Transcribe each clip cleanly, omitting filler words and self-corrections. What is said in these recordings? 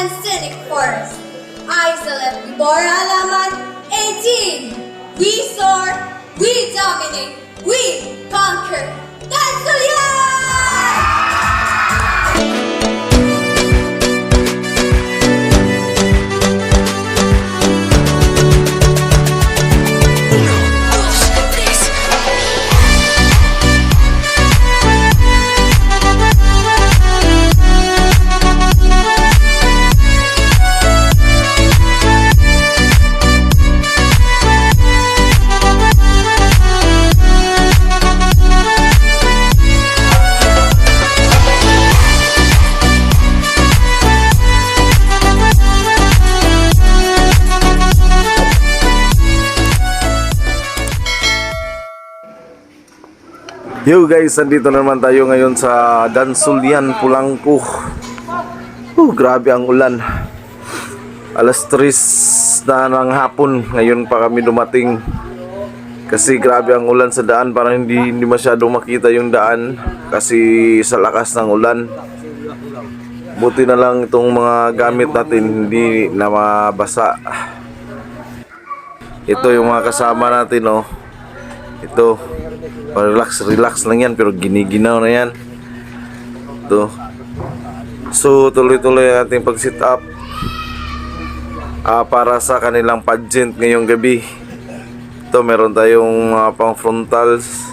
and scenic forest. Isolate Bibora Alaman, 18. We soar, we dominate, we conquer. Dansullan! Yo guys, nandito naman tayo ngayon sa Dansullan, Polanco. Grabe ang ulan. Alas 3 na ng hapon, ngayon pa kami dumating. Kasi grabe ang ulan sa daan, parang hindi masyadong makita yung daan kasi sa lakas ng ulan. Buti na lang itong mga gamit natin hindi na mabasa. Ito yung mga kasama natin, oh. Ito, relax lang yan, pero giniginaw na yan. Ito. So tuloy-tuloy ang ating pag-sit up para sa kanilang pageant ngayong gabi. Ito, meron tayong pang frontals.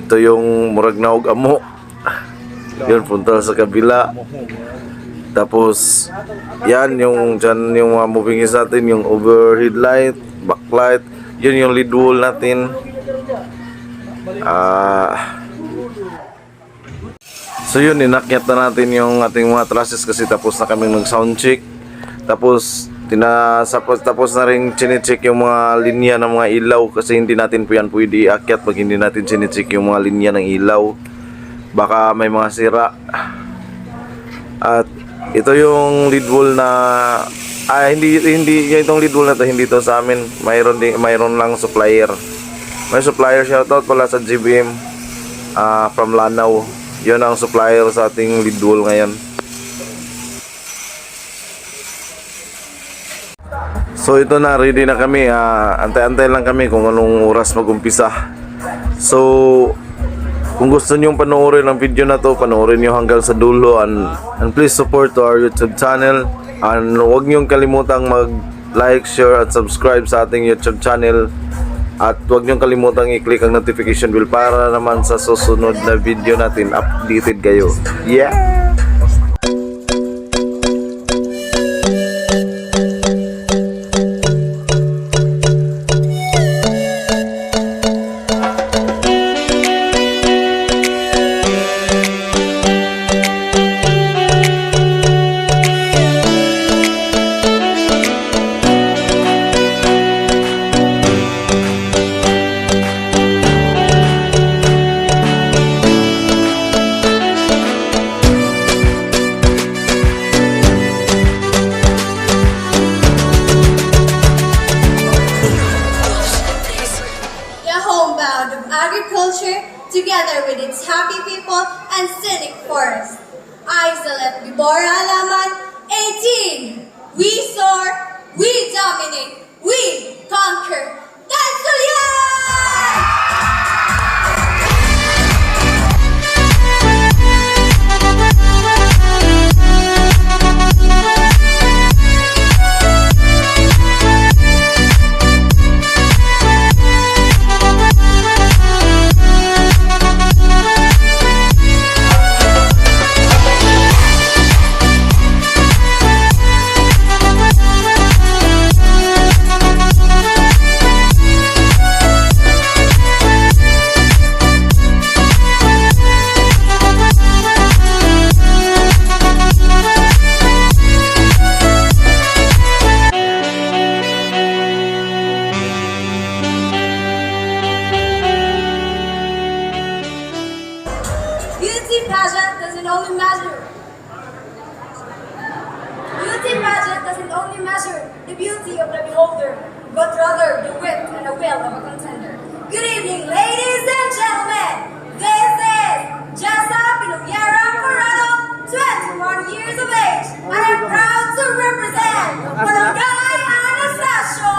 Ito yung murag naog amo. Yun, frontal sa kabila. Tapos yan yung dyan, yung moving is natin, yung overhead light, backlight. Yun yung lead wall natin. So yun, inakyat na natin yung ating mga trusses kasi tapos na kaming nag-sound check. Tapos na rin chine-check yung mga linya ng mga ilaw kasi hindi natin po yan pwede iakyat pag hindi natin chine-check yung mga linya ng ilaw. Baka may mga sira. At ito yung lead wall na hindi itong lead wall na to, hindi to sa amin. Mayroon lang supplier. May supplier, shoutout pala sa GBM from Lanao. Yun ang supplier sa ating lead wall ngayon. So ito na, ready na kami. Antay-antay lang kami kung anong oras mag-umpisa. So kung gusto nyo panoorin ang video na to, panoorin nyo hanggang sa dulo. And please support to our YouTube channel. And huwag nyo kalimutang mag-like, share at subscribe sa ating YouTube channel. At huwag niyong kalimutang i-click ang notification bell para naman sa susunod na video natin updated kayo. Yeah! Agriculture, together with its happy people and scenic forest. Isolate Bibora Alaman, 18. We soar, we dominate, we conquer. Dansullan! Pageant doesn't only measure. Beauty pageant doesn't only measure the beauty of the beholder, but rather the wit and the will of a contender. Good evening, ladies and gentlemen. This is Jessa Pinapakita Po Namin, 21 years of age. I am proud to represent Barangay Anastasio!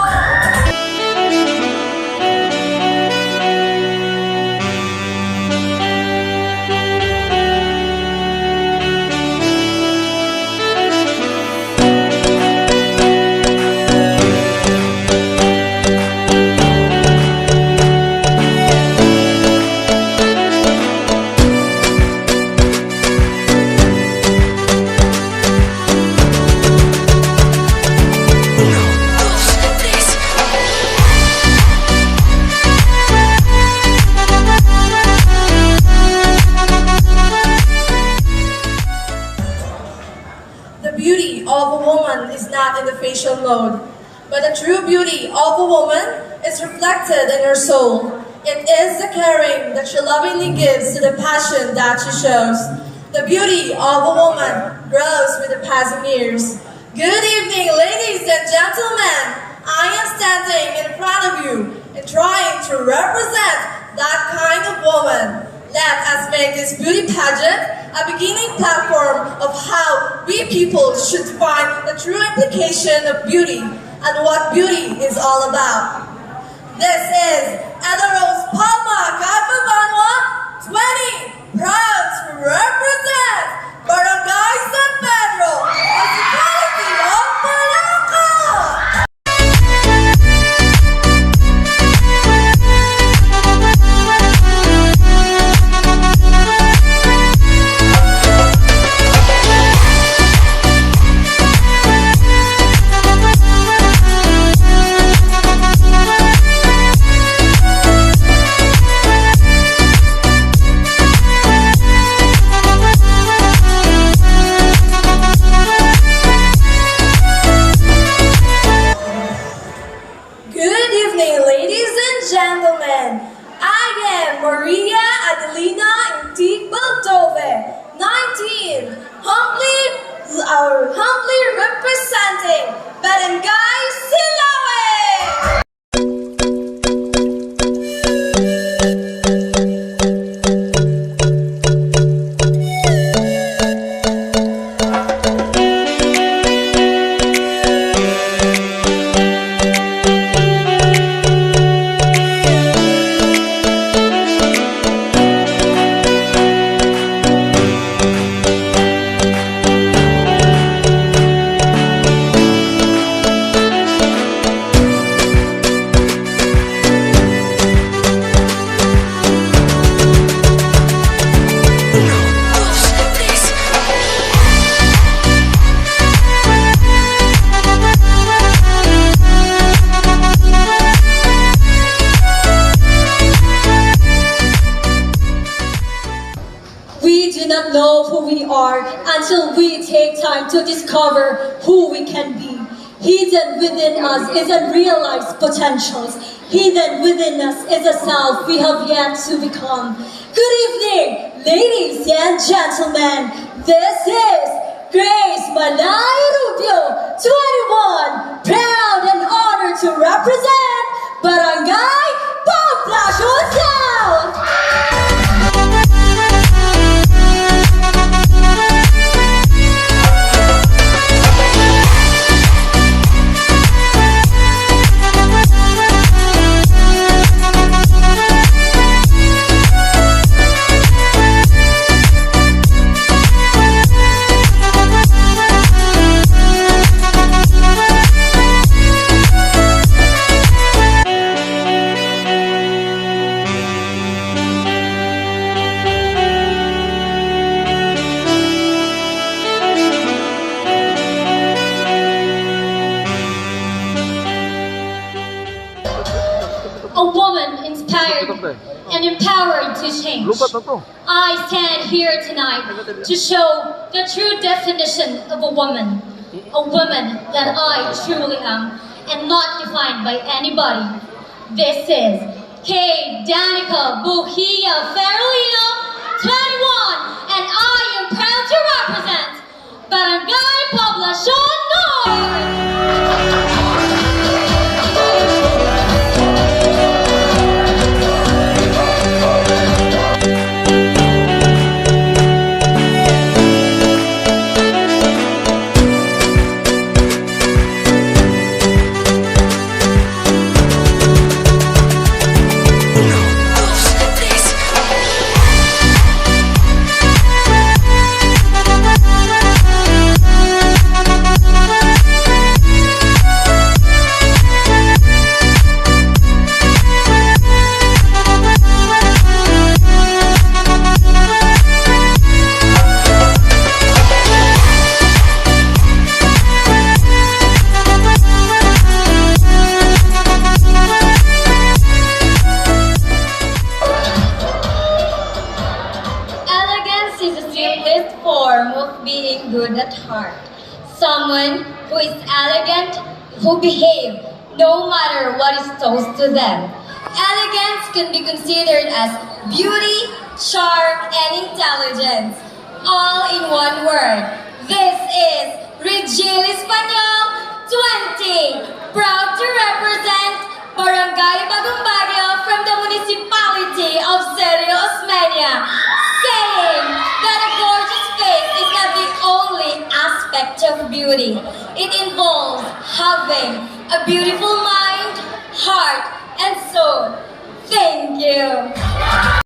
The beauty of a woman is not in the facial mode, but the true beauty of a woman is reflected in her soul. It is the caring that she lovingly gives to the passion that she shows. The beauty of a woman grows with the passing years. Good evening, ladies and gentlemen. I am standing in front of you and trying to represent that kind of woman. Let us make this beauty pageant a beginning platform of how we people should find the true implication of beauty and what beauty is all about. This is Rose Palma Capabanwa 20, proud to represent Barangay San Pedro, municipality of Polanco. Good evening, ladies and gentlemen. I am Maria Adelina Intig Baldove, 19, humbly representing Barangay Silawe. We do not know who we are until we take time to discover who we can be. Hidden within us is unrealized potentials. Hidden within us is a self we have yet to become. Good evening, ladies and gentlemen. This is Grace Malay Rubio, 21, proud and honored to represent Barangay Poblacion South. A woman inspired and empowered to change. I stand here tonight to show the true definition of a woman. A woman that I truly am and not defined by anybody. This is Kay Danica Buhia Ferolino, 21, and I am proud to represent Barangay Poblacion Norte. Someone who is elegant, who behave no matter what is tossed to them. Elegance can be considered as beauty, charm, and intelligence, all in one word. This is Regil Espanyol 20, proud to represent Barangay Bagong Baguio from the municipality of Serio Osmeña, saying that a gorgeous face is not the only aspect of beauty. It involves having a beautiful mind, heart, and soul. Thank you.